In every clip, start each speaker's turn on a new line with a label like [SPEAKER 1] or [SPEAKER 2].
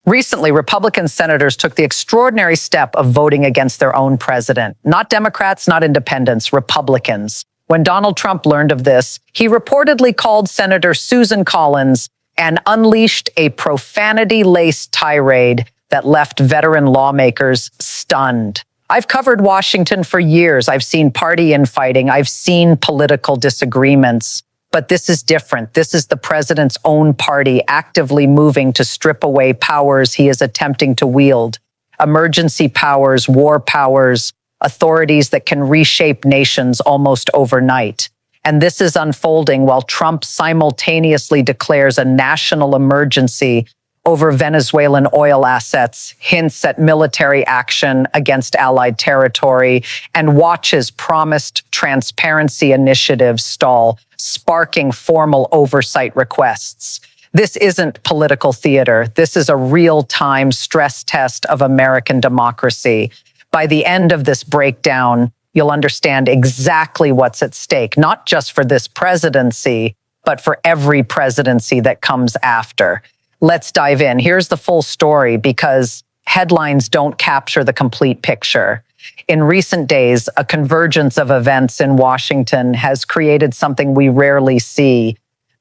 [SPEAKER 1] Recently, Republican senators took the extraordinary step of voting against their own president. Not Democrats, not independents, Republicans. When Donald Trump learned of this, he reportedly called Senator Susan Collins and unleashed a profanity-laced tirade that left veteran lawmakers stunned. I've covered Washington for years. I've seen party infighting. I've seen political disagreements. But this is different. This is the president's own party actively moving to strip away powers he is attempting to wield. Emergency powers, war powers, authorities that can reshape nations almost overnight. And this is unfolding while Trump simultaneously declares a national emergency over Venezuelan oil assets, hints at military action against allied territory, and watches promised transparency initiatives stall, sparking formal oversight requests. This isn't political theater. This is a real-time stress test of American democracy. By the end of this breakdown, you'll understand exactly what's at stake, not just for this presidency, but for every presidency that comes after. Let's dive in. Here's the full story because headlines don't capture the complete picture. In recent days, a convergence of events in Washington has created something we rarely see,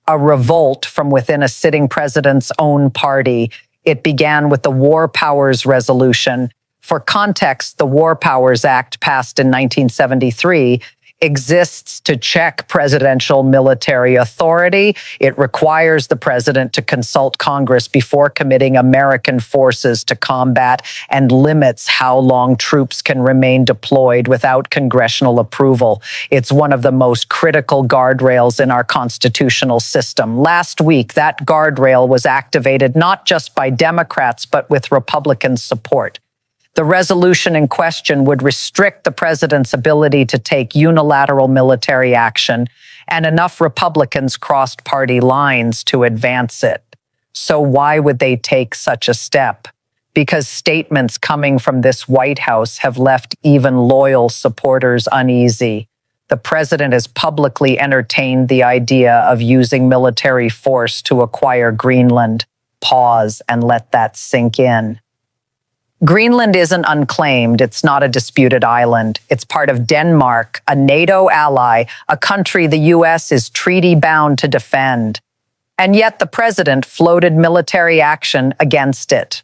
[SPEAKER 1] a revolt from within a sitting president's own party. It began with the War Powers Resolution. For context, the War Powers Act, passed in 1973, exists to check presidential military authority. It requires the president to consult Congress before committing American forces to combat and limits how long troops can remain deployed without congressional approval. It's one of the most critical guardrails in our constitutional system. Last week, that guardrail was activated not just by Democrats, but with Republican support. The resolution in question would restrict the president's ability to take unilateral military action, and enough Republicans crossed party lines to advance it. So why would they take such a step? Because statements coming from this White House have left even loyal supporters uneasy. The president has publicly entertained the idea of using military force to acquire Greenland. Pause and let that sink in. Greenland isn't unclaimed. It's not a disputed island. It's part of Denmark, a NATO ally, a country the U.S. is treaty-bound to defend. And yet the president floated military action against it.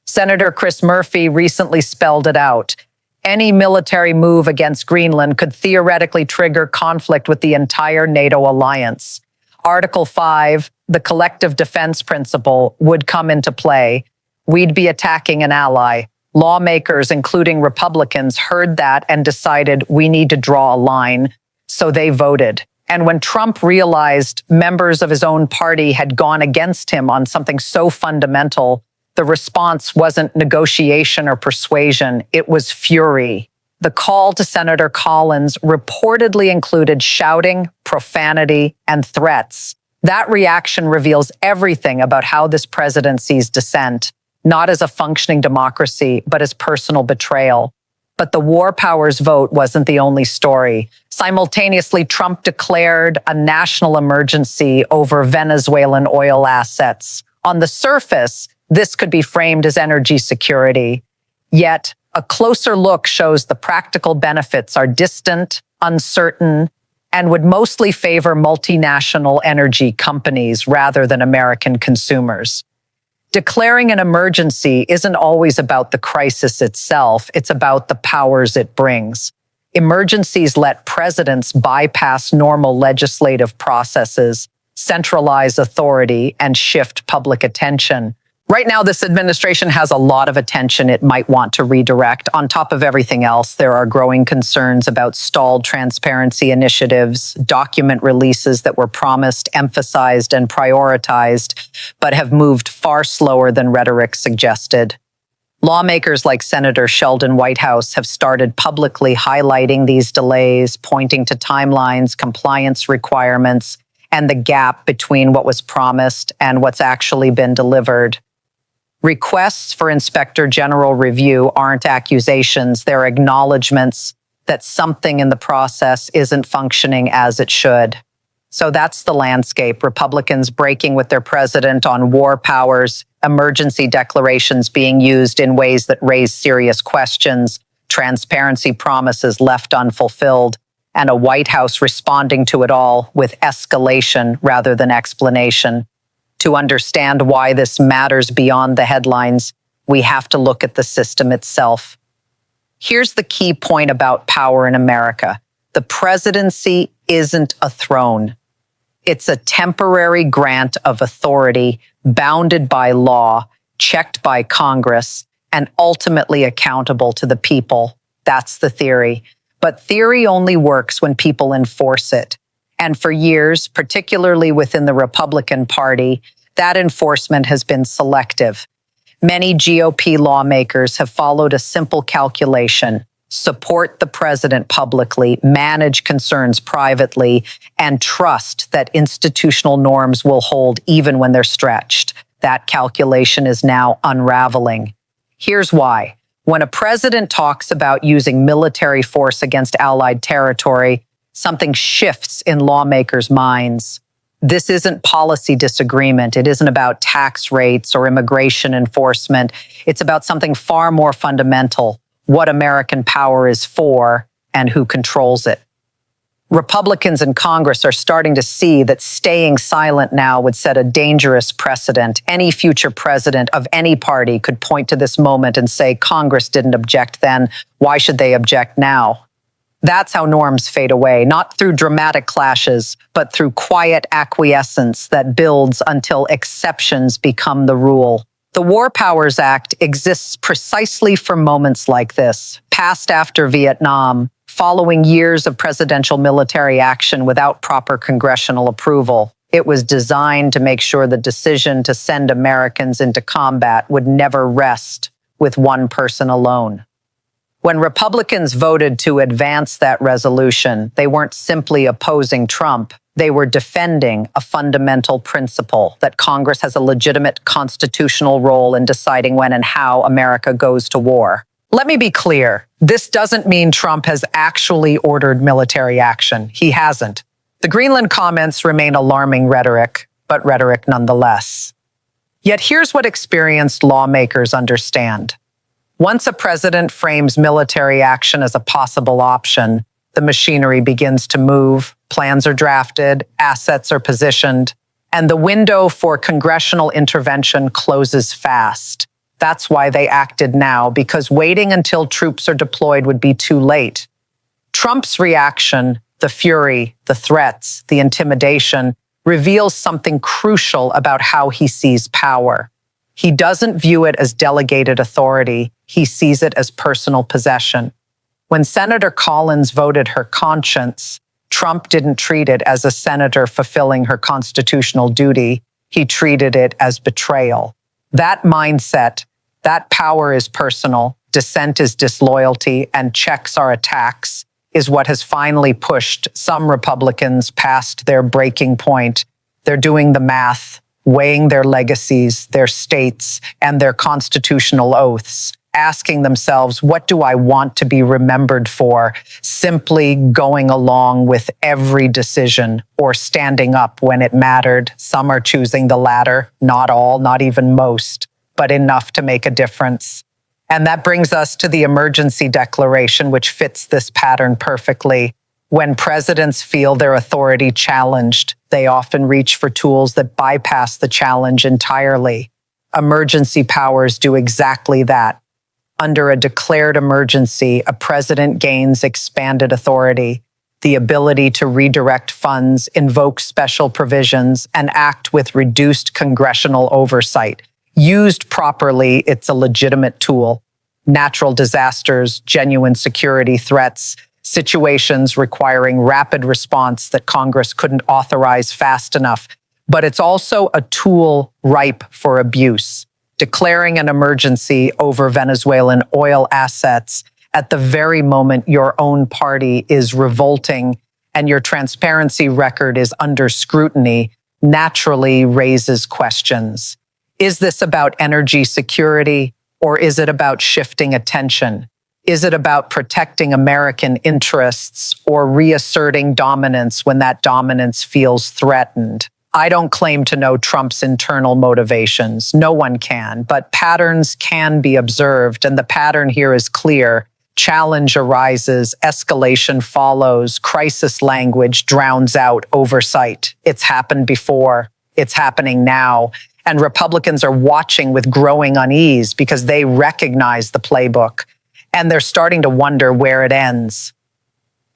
[SPEAKER 1] Senator Chris Murphy recently spelled it out. Any military move against Greenland could theoretically trigger conflict with the entire NATO alliance. Article 5, the collective defense principle, would come into play. We'd be attacking an ally. Lawmakers, including Republicans, heard that and decided we need to draw a line, so they voted. And when Trump realized members of his own party had gone against him on something so fundamental, the response wasn't negotiation or persuasion, it was fury. The call to Senator Collins reportedly included shouting, profanity, and threats. That reaction reveals everything about how this president sees dissent, not as a functioning democracy, but as personal betrayal. But the War Powers vote wasn't the only story. Simultaneously, Trump declared a national emergency over Venezuelan oil assets. On the surface, this could be framed as energy security. Yet, a closer look shows the practical benefits are distant, uncertain, and would mostly favor multinational energy companies rather than American consumers. Declaring an emergency isn't always about the crisis itself, it's about the powers it brings. Emergencies let presidents bypass normal legislative processes, centralize authority, and shift public attention. Right now, this administration has a lot of attention it might want to redirect. On top of everything else, there are growing concerns about stalled transparency initiatives, document releases that were promised, emphasized, and prioritized, but have moved far slower than rhetoric suggested. Lawmakers like Senator Sheldon Whitehouse have started publicly highlighting these delays, pointing to timelines, compliance requirements, and the gap between what was promised and what's actually been delivered. Requests for Inspector General review aren't accusations, they're acknowledgments that something in the process isn't functioning as it should. So that's the landscape. Republicans breaking with their president on war powers, emergency declarations being used in ways that raise serious questions, transparency promises left unfulfilled, and a White House responding to it all with escalation rather than explanation. To understand why this matters beyond the headlines, we have to look at the system itself. Here's the key point about power in America. The presidency isn't a throne. It's a temporary grant of authority, bounded by law, checked by Congress, and ultimately accountable to the people. That's the theory. But theory only works when people enforce it. And for years, particularly within the Republican Party, that enforcement has been selective. Many GOP lawmakers have followed a simple calculation: support the president publicly, manage concerns privately, and trust that institutional norms will hold even when they're stretched. That calculation is now unraveling. Here's why. When a president talks about using military force against allied territory, something shifts in lawmakers' minds. This isn't policy disagreement. It isn't about tax rates or immigration enforcement. It's about something far more fundamental: what American power is for and who controls it. Republicans in Congress are starting to see that staying silent now would set a dangerous precedent. Any future president of any party could point to this moment and say, Congress didn't object then, why should they object now? That's how norms fade away, not through dramatic clashes, but through quiet acquiescence that builds until exceptions become the rule. The War Powers Act exists precisely for moments like this, passed after Vietnam, following years of presidential military action without proper congressional approval. It was designed to make sure the decision to send Americans into combat would never rest with one person alone. When Republicans voted to advance that resolution, they weren't simply opposing Trump. They were defending a fundamental principle that Congress has a legitimate constitutional role in deciding when and how America goes to war. Let me be clear. This doesn't mean Trump has actually ordered military action. He hasn't. The Greenland comments remain alarming rhetoric, but rhetoric nonetheless. Yet here's what experienced lawmakers understand. Once a president frames military action as a possible option, the machinery begins to move, plans are drafted, assets are positioned, and the window for congressional intervention closes fast. That's why they acted now, because waiting until troops are deployed would be too late. Trump's reaction, the fury, the threats, the intimidation, reveals something crucial about how he sees power. He doesn't view it as delegated authority. He sees it as personal possession. When Senator Collins voted her conscience, Trump didn't treat it as a senator fulfilling her constitutional duty. He treated it as betrayal. That mindset, that power is personal, dissent is disloyalty, and checks are attacks, is what has finally pushed some Republicans past their breaking point. They're doing the math, weighing their legacies, their states, and their constitutional oaths, asking themselves, what do I want to be remembered for? Simply going along with every decision or standing up when it mattered. Some are choosing the latter, not all, not even most, but enough to make a difference. And that brings us to the emergency declaration, which fits this pattern perfectly. When presidents feel their authority challenged, they often reach for tools that bypass the challenge entirely. Emergency powers do exactly that. Under a declared emergency, a president gains expanded authority, the ability to redirect funds, invoke special provisions, and act with reduced congressional oversight. Used properly, it's a legitimate tool. Natural disasters, genuine security threats, situations requiring rapid response that Congress couldn't authorize fast enough. But it's also a tool ripe for abuse. Declaring an emergency over Venezuelan oil assets at the very moment your own party is revolting and your transparency record is under scrutiny naturally raises questions. Is this about energy security, or is it about shifting attention? Is it about protecting American interests or reasserting dominance when that dominance feels threatened? I don't claim to know Trump's internal motivations. No one can, but patterns can be observed, and the pattern here is clear. Challenge arises, escalation follows, crisis language drowns out oversight. It's happened before, it's happening now, and Republicans are watching with growing unease because they recognize the playbook, and they're starting to wonder where it ends.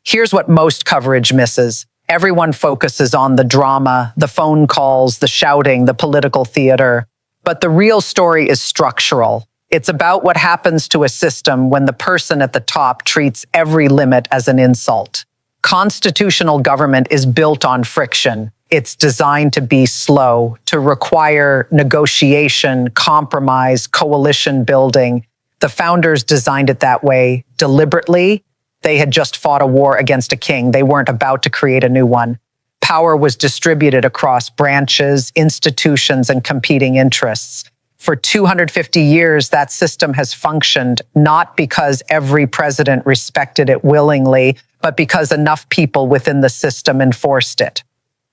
[SPEAKER 1] Here's what most coverage misses. Everyone focuses on the drama, the phone calls, the shouting, the political theater. But the real story is structural. It's about what happens to a system when the person at the top treats every limit as an insult. Constitutional government is built on friction. It's designed to be slow, to require negotiation, compromise, coalition building. The founders designed it that way deliberately. They had just fought a war against a king. They weren't about to create a new one. Power was distributed across branches, institutions, and competing interests. For 250 years, that system has functioned not because every president respected it willingly, but because enough people within the system enforced it.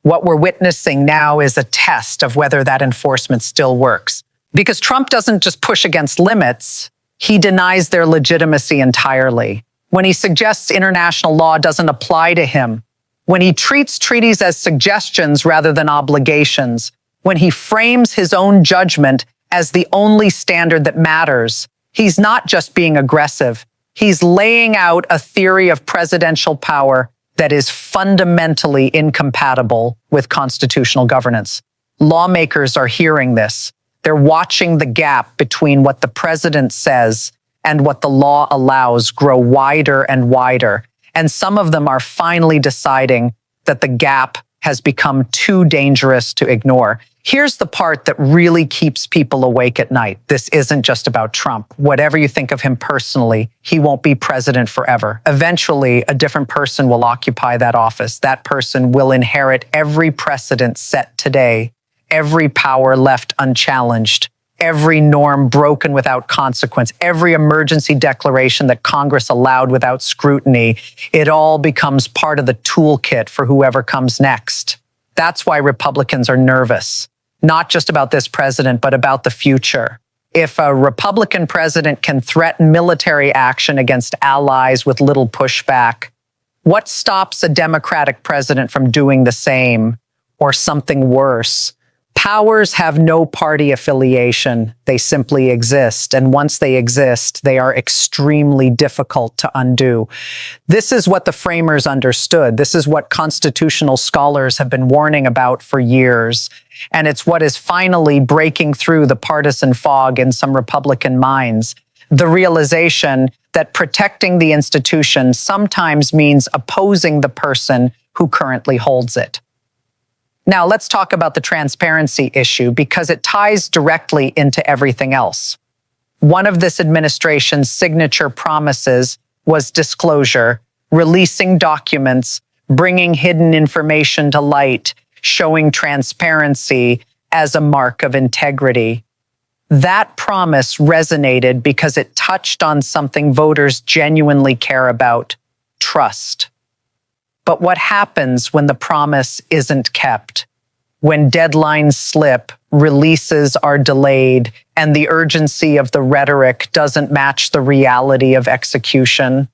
[SPEAKER 1] What we're witnessing now is a test of whether that enforcement still works. Because Trump doesn't just push against limits, he denies their legitimacy entirely. When he suggests international law doesn't apply to him, when he treats treaties as suggestions rather than obligations, when he frames his own judgment as the only standard that matters, he's not just being aggressive. He's laying out a theory of presidential power that is fundamentally incompatible with constitutional governance. Lawmakers are hearing this. They're watching the gap between what the president says and what the law allows grow wider and wider. And some of them are finally deciding that the gap has become too dangerous to ignore. Here's the part that really keeps people awake at night. This isn't just about Trump. Whatever you think of him personally, he won't be president forever. Eventually, a different person will occupy that office. That person will inherit every precedent set today, every power left unchallenged, every norm broken without consequence, every emergency declaration that Congress allowed without scrutiny. It all becomes part of the toolkit for whoever comes next. That's why Republicans are nervous, not just about this president, but about the future. If a Republican president can threaten military action against allies with little pushback, what stops a Democratic president from doing the same or something worse? Powers have no party affiliation. They simply exist. And once they exist, they are extremely difficult to undo. This is what the framers understood. This is what constitutional scholars have been warning about for years. And it's what is finally breaking through the partisan fog in some Republican minds. The realization that protecting the institution sometimes means opposing the person who currently holds it. Now, let's talk about the transparency issue because it ties directly into everything else. One of this administration's signature promises was disclosure, releasing documents, bringing hidden information to light, showing transparency as a mark of integrity. That promise resonated because it touched on something voters genuinely care about: trust. But what happens when the promise isn't kept? When deadlines slip, releases are delayed, and the urgency of the rhetoric doesn't match the reality of execution?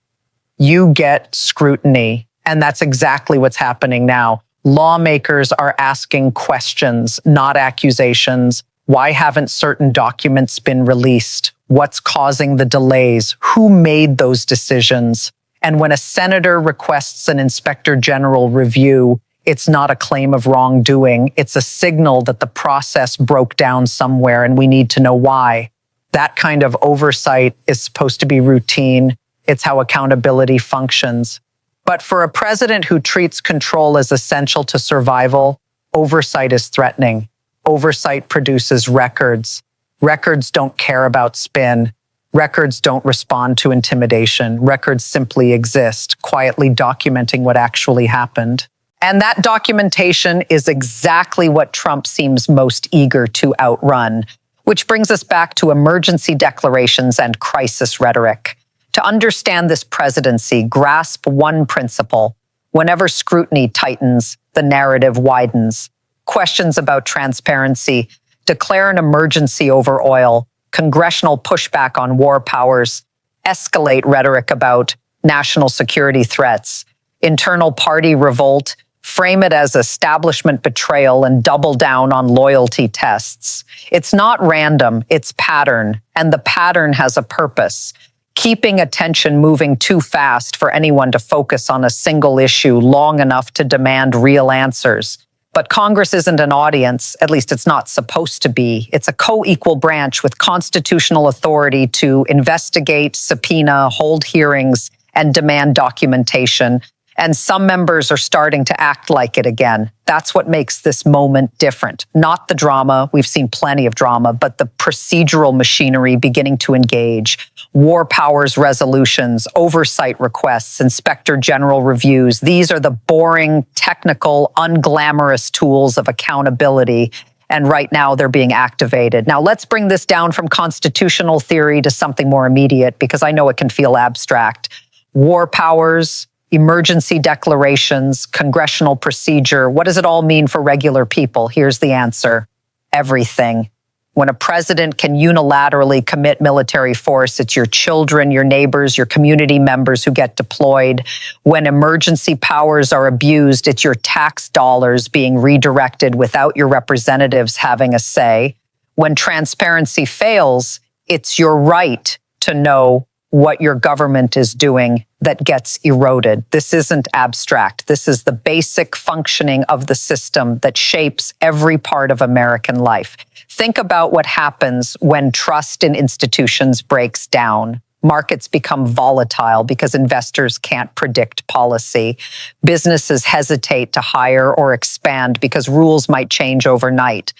[SPEAKER 1] You get scrutiny, and that's exactly what's happening now. Lawmakers are asking questions, not accusations. Why haven't certain documents been released? What's causing the delays? Who made those decisions? And when a senator requests an inspector general review, it's not a claim of wrongdoing. It's a signal that the process broke down somewhere and we need to know why. That kind of oversight is supposed to be routine. It's how accountability functions. But for a president who treats control as essential to survival, oversight is threatening. Oversight produces records. Records don't care about spin. Records don't respond to intimidation. Records simply exist, quietly documenting what actually happened. And that documentation is exactly what Trump seems most eager to outrun, which brings us back to emergency declarations and crisis rhetoric. To understand this presidency, grasp one principle. Whenever scrutiny tightens, the narrative widens. questions about transparency, declare an emergency over oil, congressional pushback on war powers, escalate rhetoric about national security threats, internal party revolt, frame it as establishment betrayal, and double down on loyalty tests. It's not random, it's pattern, and the pattern has a purpose. Keeping attention moving too fast for anyone to focus on a single issue long enough to demand real answers. But Congress isn't an audience, at least it's not supposed to be. It's a co-equal branch with constitutional authority to investigate, subpoena, hold hearings, and demand documentation. And some members are starting to act like it again. That's what makes this moment different. Not the drama, we've seen plenty of drama, but the procedural machinery beginning to engage. War powers resolutions, oversight requests, inspector general reviews. These are the boring, technical, unglamorous tools of accountability. And right now they're being activated. Now let's bring this down from constitutional theory to something more immediate, because I know it can feel abstract. War powers, emergency declarations, congressional procedure. What does it all mean for regular people? Here's the answer. Everything. When a president can unilaterally commit military force, it's your children, your neighbors, your community members who get deployed. When emergency powers are abused, it's your tax dollars being redirected without your representatives having a say. When transparency fails, it's your right to know what your government is doing that gets eroded. This isn't abstract. This is the basic functioning of the system that shapes every part of American life. Think about what happens when trust in institutions breaks down. Markets become volatile because investors can't predict policy. Businesses hesitate to hire or expand because rules might change overnight.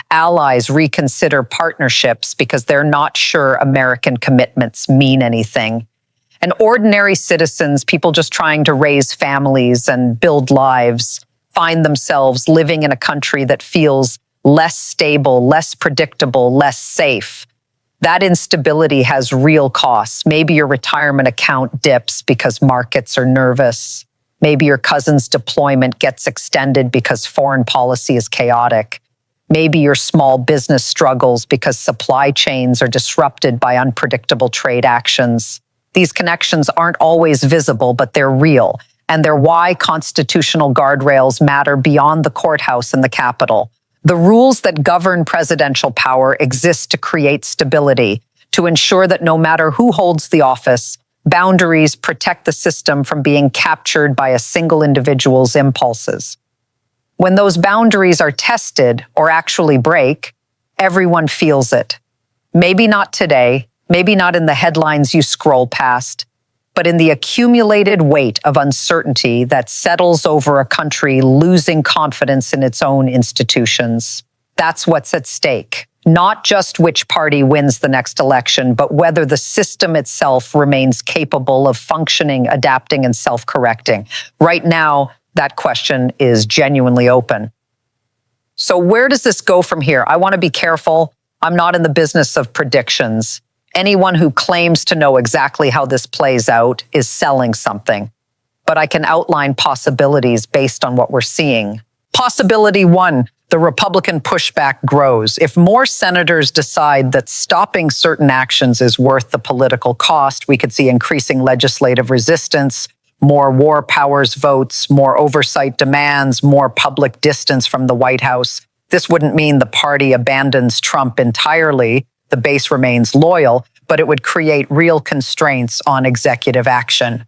[SPEAKER 1] Allies reconsider partnerships because they're not sure American commitments mean anything. And ordinary citizens, people just trying to raise families and build lives, find themselves living in a country that feels less stable, less predictable, less safe. That instability has real costs. Maybe your retirement account dips because markets are nervous. Maybe your cousin's deployment gets extended because foreign policy is chaotic. Maybe your small business struggles because supply chains are disrupted by unpredictable trade actions. These connections aren't always visible, but they're real. And they're why constitutional guardrails matter beyond the courthouse and the Capitol. The rules that govern presidential power exist to create stability, to ensure that no matter who holds the office, boundaries protect the system from being captured by a single individual's impulses. When those boundaries are tested or actually break, everyone feels it. Maybe not today, maybe not in the headlines you scroll past, but in the accumulated weight of uncertainty that settles over a country losing confidence in its own institutions. That's what's at stake. Not just which party wins the next election, but whether the system itself remains capable of functioning, adapting, and self-correcting. Right now, that question is genuinely open. So where does this go from here? I want to be careful. I'm not in the business of predictions. Anyone who claims to know exactly how this plays out is selling something. But I can outline possibilities based on what we're seeing. Possibility 1, the Republican pushback grows. If more senators decide that stopping certain actions is worth the political cost, we could see increasing legislative resistance, more war powers votes, more oversight demands, more public distance from the White House. This wouldn't mean the party abandons Trump entirely. The base remains loyal, but it would create real constraints on executive action.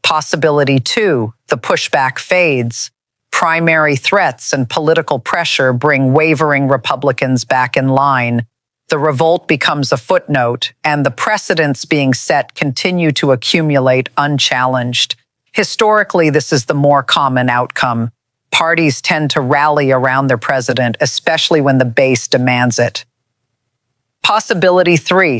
[SPEAKER 1] Possibility 2, the pushback fades. Primary threats and political pressure bring wavering Republicans back in line. The revolt becomes a footnote, and the precedents being set continue to accumulate unchallenged. Historically, this is the more common outcome. Parties tend to rally around their president, especially when the base demands it. Possibility 3,